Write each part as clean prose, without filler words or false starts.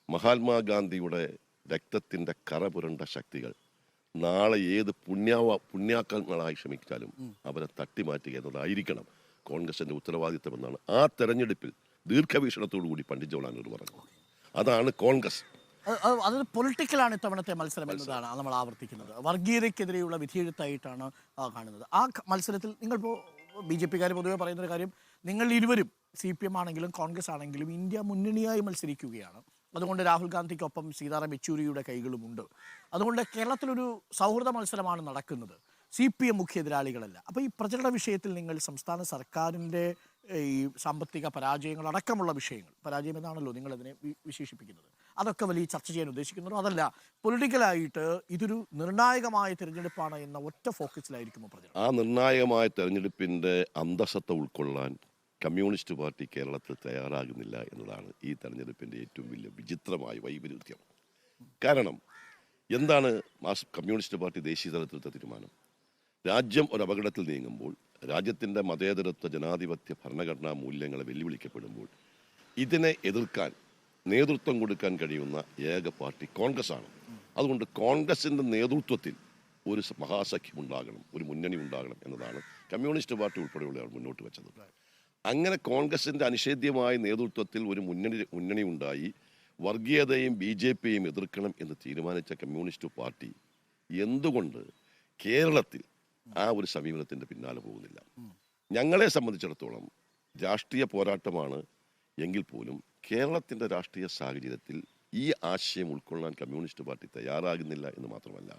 മഹാത്മാഗാന്ധിയുടെ രക്തത്തിൻ്റെ കറ പുരണ്ട ശക്തികൾ നാളെ ഏത് പുണ്യാക്കങ്ങളായി ശ്രമിച്ചാലും അവരെ തട്ടിമാറ്റുക എന്നതായിരിക്കണം കോൺഗ്രസിൻ്റെ ഉത്തരവാദിത്തമെന്നാണ് ആ തെരഞ്ഞെടുപ്പിൽ ദീർഘവീക്ഷണത്തോടു കൂടി പണ്ഡിറ്റ് ജവഹർലാൽ നെഹ്റു പറഞ്ഞു. അതാണ് കോൺഗ്രസ്. അത് പൊളിറ്റിക്കലാണ് ഇത്തവണത്തെ മത്സരം എന്നതാണ് നമ്മൾ ആവർത്തിക്കുന്നത്. വർഗീയതയ്ക്കെതിരെയുള്ള വിധിയെഴുത്തായിട്ടാണ് കാണുന്നത്. ആ മത്സരത്തിൽ നിങ്ങളിപ്പോൾ BJP-കാർ പൊതുവെ പറയുന്നൊരു കാര്യം, നിങ്ങൾ ഇരുവരും CPM ആണെങ്കിലും കോൺഗ്രസ് ആണെങ്കിലും ഇന്ത്യ മുന്നണിയായി മത്സരിക്കുകയാണ്. അതുകൊണ്ട് രാഹുൽ ഗാന്ധിക്കൊപ്പം സീതാറാം യെച്ചൂരിയുടെ കൈകളുമുണ്ട്. അതുകൊണ്ട് കേരളത്തിലൊരു സൗഹൃദ മത്സരമാണ് നടക്കുന്നത്, CPM മുഖ്യ എതിരാളികളല്ല. അപ്പോൾ ഈ പ്രചരണ വിഷയത്തിൽ നിങ്ങൾ സംസ്ഥാന സർക്കാരിൻ്റെ ഈ സാമ്പത്തിക പരാജയങ്ങൾ അടക്കമുള്ള വിഷയങ്ങൾ, പരാജയം എന്നാണല്ലോ നിങ്ങളതിനെ വിശേഷിപ്പിക്കുന്നത്, അതൊക്കെ വലിയ ചർച്ച ചെയ്യാൻ ഉദ്ദേശിക്കുന്നുണ്ടോ? അതല്ല പൊളിറ്റിക്കലായിട്ട് ഇതൊരു നിർണായകമായ തിരഞ്ഞെടുപ്പാണ് എന്ന ഒറ്റ ഫോക്കസിലായിരിക്കുമോ പ്രചരണം? ആ നിർണായകമായ തെരഞ്ഞെടുപ്പിൻ്റെ അന്തസത്ത ഉൾക്കൊള്ളാൻ കമ്മ്യൂണിസ്റ്റ് പാർട്ടി കേരളത്തിൽ തയ്യാറാകുന്നില്ല എന്നതാണ് ഈ തെരഞ്ഞെടുപ്പിൻ്റെ ഏറ്റവും വലിയ വിചിത്രമായ വൈപരീത്യം. കാരണം എന്താണ് കമ്മ്യൂണിസ്റ്റ് പാർട്ടി ദേശീയ തലത്തിലത്തെ തീരുമാനം? രാജ്യം ഒരു അപകടത്തിൽ നീങ്ങുമ്പോൾ, രാജ്യത്തിൻ്റെ മതേതരത്വ ജനാധിപത്യ ഭരണഘടനാ മൂല്യങ്ങളെ വെല്ലുവിളിക്കപ്പെടുമ്പോൾ ഇതിനെ എതിർക്കാൻ നേതൃത്വം കൊടുക്കാൻ കഴിയുന്ന ഏക പാർട്ടി കോൺഗ്രസ് ആണ്. അതുകൊണ്ട് കോൺഗ്രസിൻ്റെ നേതൃത്വത്തിൽ ഒരു മഹാസഖ്യം ഉണ്ടാകണം, ഒരു മുന്നണി ഉണ്ടാകണം എന്നതാണ് കമ്മ്യൂണിസ്റ്റ് പാർട്ടി ഉൾപ്പെടെയുള്ളവർ മുന്നോട്ട് വെച്ചത്. അങ്ങനെ കോൺഗ്രസിൻ്റെ അനിഷേധ്യമായ നേതൃത്വത്തിൽ ഒരു മുന്നണി ഉണ്ടായി വർഗീയതയും BJP-യും എതിർക്കണം എന്ന് തീരുമാനിച്ച കമ്മ്യൂണിസ്റ്റ് പാർട്ടി എന്തുകൊണ്ട് കേരളത്തിൽ ആ ഒരു സമീപനത്തിൻ്റെ പിന്നാലെ പോകുന്നില്ല? ഞങ്ങളെ സംബന്ധിച്ചിടത്തോളം രാഷ്ട്രീയ പോരാട്ടമാണ് എങ്കിൽ പോലും കേരളത്തിൻ്റെ രാഷ്ട്രീയ സാഹചര്യത്തിൽ ഈ ആശയം ഉൾക്കൊള്ളാൻ കമ്മ്യൂണിസ്റ്റ് പാർട്ടി തയ്യാറാകുന്നില്ല എന്ന് മാത്രമല്ല,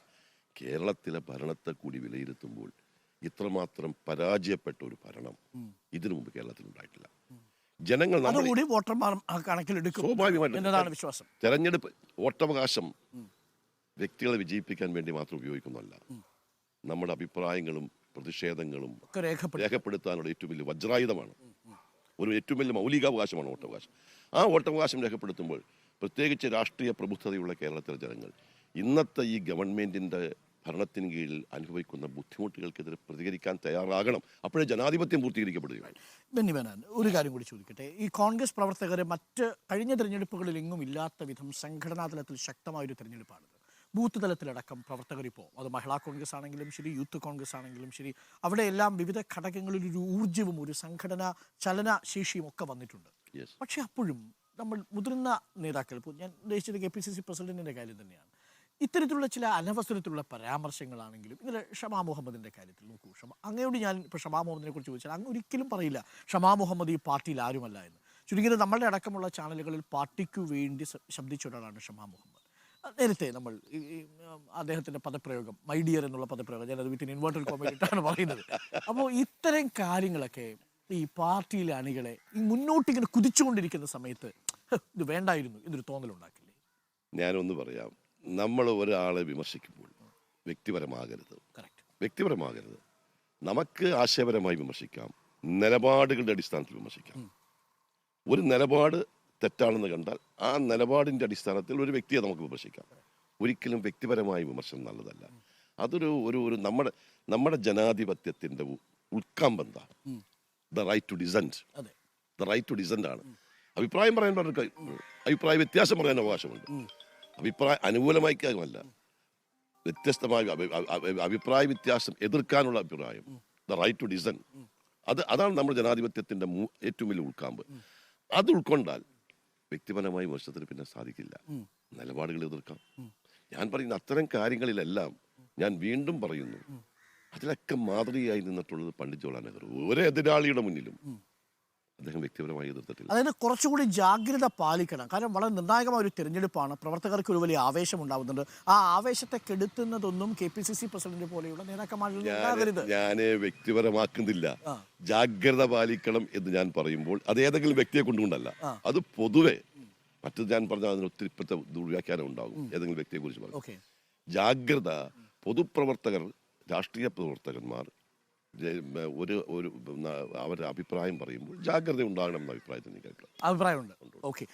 കേരളത്തിലെ ഭരണത്തെ കൂടി വിലയിരുത്തുമ്പോൾ ഇത്രമാത്രം പരാജയപ്പെട്ട ഒരു ഭരണം ഇതിനു മുമ്പ് കേരളത്തിൽ ഉണ്ടായിട്ടില്ല. ജനങ്ങൾ വിശ്വാസം തെരഞ്ഞെടുപ്പ് വോട്ടവകാശം വ്യക്തികളെ വിജയിപ്പിക്കാൻ വേണ്ടി മാത്രം ഉപയോഗിക്കുന്നതല്ല, നമ്മുടെ അഭിപ്രായങ്ങളും പ്രതിഷേധങ്ങളും രേഖപ്പെടുത്താനുള്ള ഏറ്റവും വലിയ വജ്രായുധമാണ്, ഒരു ഏറ്റവും വലിയ മൗലികാവകാശമാണ് വോട്ടവകാശം. ആ വോട്ടവകാശം രേഖപ്പെടുത്തുമ്പോൾ പ്രത്യേകിച്ച് രാഷ്ട്രീയ പ്രബുദ്ധതയുള്ള കേരളത്തിലെ ജനങ്ങൾ ഇന്നത്തെ ഈ ഗവൺമെൻറ്റിൻ്റെ ഭരണത്തിന് കീഴിൽ അനുഭവിക്കുന്ന ബുദ്ധിമുട്ടുകൾക്കെതിരെ പ്രതികരിക്കാൻ തയ്യാറാകണം. അപ്പോഴേ ജനാധിപത്യം പൂർത്തീകരിക്കപ്പെടുകയാണ്. ബെന്നി ബെഹനാൻ, ഒരു കാര്യം കൂടി ചോദിക്കട്ടെ. ഈ കോൺഗ്രസ് പ്രവർത്തകരെ മറ്റ് കഴിഞ്ഞ തെരഞ്ഞെടുപ്പുകളിൽ എങ്ങും ഇല്ലാത്ത വിധം സംഘടനാ തലത്തിൽ ശക്തമായൊരു തെരഞ്ഞെടുപ്പാണിത്. ബൂത്ത് തലത്തിലടക്കം പ്രവർത്തകരിപ്പോൾ, അത് മഹിളാ കോൺഗ്രസ് ആണെങ്കിലും ശരി, യൂത്ത് കോൺഗ്രസ് ആണെങ്കിലും ശരി, അവിടെയെല്ലാം വിവിധ ഘടകങ്ങളിൽ ഒരു ഊർജ്ജവും ഒരു സംഘടനാ ചലനശേഷിയും ഒക്കെ വന്നിട്ടുണ്ട്. പക്ഷെ അപ്പോഴും നമ്മൾ മുതിർന്ന നേതാക്കൾ, ഇപ്പോൾ ഞാൻ ഉദ്ദേശിച്ചത് KPCC പ്രസിഡന്റിൻ്റെ കാര്യം തന്നെയാണ്, ഇത്തരത്തിലുള്ള ചില അനവസരത്തിലുള്ള പരാമർശങ്ങളാണെങ്കിലും, ഇന്നലെ ഷമാ മുഹമ്മദിൻ്റെ കാര്യത്തിൽ നോക്കൂ, അങ്ങയോട് ഞാൻ ഇപ്പോൾ ഷമാ മുഹമ്മദിനെ കുറിച്ച് ചോദിച്ചാൽ അങ്ങ് ഒരിക്കലും പറയില്ല ഷമാ മുഹമ്മദ് ഈ പാർട്ടിയിൽ ആരുമല്ല എന്ന്. ചുരുങ്ങിയത് നമ്മളുടെ അടക്കമുള്ള ചാനലുകളിൽ പാർട്ടിക്കു വേണ്ടി ശബ്ദിച്ച ഒരാളാണ് ഷമാ മുഹമ്മദ്. നേരത്തെ നമ്മൾ അദ്ദേഹത്തിൻ്റെ പദപ്രയോഗം, മൈ ഡിയർ എന്നുള്ള പദപ്രയോഗം, ഞാനത് വിത്തിൻ ഇൻവേർട്ടഡ് കോമയിട്ടാണ് പറയുന്നത്. അപ്പോൾ ഇത്തരം കാര്യങ്ങളൊക്കെ ഈ പാർട്ടിയിലെ അണികളെ ഈ മുന്നോട്ടിങ്ങനെ കുതിച്ചുകൊണ്ടിരിക്കുന്ന സമയത്ത് ഇത് വേണ്ടായിരുന്നു എന്നൊരു തോന്നലുണ്ടാക്കില്ലേ? ഞാനൊന്ന് പറയാം, നമ്മൾ ഒരാളെ വിമർശിക്കുമ്പോൾ വ്യക്തിപരമാകരുത്. നമുക്ക് ആശയപരമായി വിമർശിക്കാം, നിലപാടുകളുടെ അടിസ്ഥാനത്തിൽ വിമർശിക്കാം. ഒരു നിലപാട് തെറ്റാണെന്ന് കണ്ടാൽ ആ നിലപാടിൻ്റെ അടിസ്ഥാനത്തിൽ ഒരു വ്യക്തിയെ നമുക്ക് വിമർശിക്കാം. ഒരിക്കലും വ്യക്തിപരമായ വിമർശനം നല്ലതല്ല. അതൊരു ഒരു നമ്മുടെ ജനാധിപത്യത്തിൻ്റെ ഉൾക്കാമ്പെന്താ? ദ റൈറ്റ് ടു ഡിസന്റ് ആണ്. അഭിപ്രായം പറയാൻ അഭിപ്രായ വ്യത്യാസം പറയാൻ അവകാശമുണ്ട്. അഭിപ്രായ അനുകൂലമായിക്കാമല്ല, വ്യത്യസ്തമായ അഭിപ്രായ വ്യത്യാസം എതിർക്കാനുള്ള അഭിപ്രായം, ദ റൈറ്റ് ടു ഡിസന്റ്. അതാണ് നമ്മുടെ ജനാധിപത്യത്തിൻ്റെ ഏറ്റവും വലിയ ഉൾക്കാമ്പ്. അത് ഉൾക്കൊണ്ടാൽ വ്യക്തിപരമായ വിമർശനത്തിന് പിന്നെ സാധിക്കില്ല. നിലപാടുകൾ എതിർക്കാം. ഞാൻ പറയുന്ന അത്തരം കാര്യങ്ങളിലെല്ലാം ഞാൻ വീണ്ടും പറയുന്നു, അതിലൊക്കെ മാതൃകയായി നിന്നിട്ടുള്ളത് പണ്ഡിറ്റ് ജവഹർലാൽ നെഹ്റു. ഒരു എതിരാളിയുടെ മുന്നിലും അദ്ദേഹം വ്യക്തിപരമായി എതിർത്തിട്ടില്ല. അതായത് കുറച്ചുകൂടി ജാഗ്രത പാലിക്കണം. കാരണം വളരെ നിർണായകമായ ഒരു തിരഞ്ഞെടുപ്പാണ്. പ്രവർത്തകർക്ക് ഒരു വലിയ ആവേശം ഉണ്ടാകുന്നുണ്ട്. ആ ആവേശത്തെ കെടുത്തുന്നതൊന്നും KPCC പ്രസിഡന്റ് പോലെയുള്ള നേതാക്കന്മാരിൽ ഞാൻ വ്യക്തിപരമാക്കുന്നില്ല. ജാഗ്രത പാലിക്കണം എന്ന് ഞാൻ പറയുമ്പോൾ അത് ഏതെങ്കിലും വ്യക്തിയെ കൊണ്ടുകൊണ്ടല്ല, അത് പൊതുവെ മറ്റത് ഞാൻ പറഞ്ഞാൽ അതിന് ഒത്തിരി ഇപ്പോഴത്തെ ദുർവ്യാഖ്യാനം ഉണ്ടാകും. ഏതെങ്കിലും വ്യക്തിയെ കുറിച്ച് പറയും. ജാഗ്രത പൊതുപ്രവർത്തകർ, രാഷ്ട്രീയ പ്രവർത്തകന്മാർ അവരുടെ അഭിപ്രായം പറയുമ്പോൾ ജാഗ്രത ഉണ്ടാകണം എന്ന അഭിപ്രായത്തിൽ എനിക്ക് അഭിപ്രായമുണ്ട്. ഓക്കെ.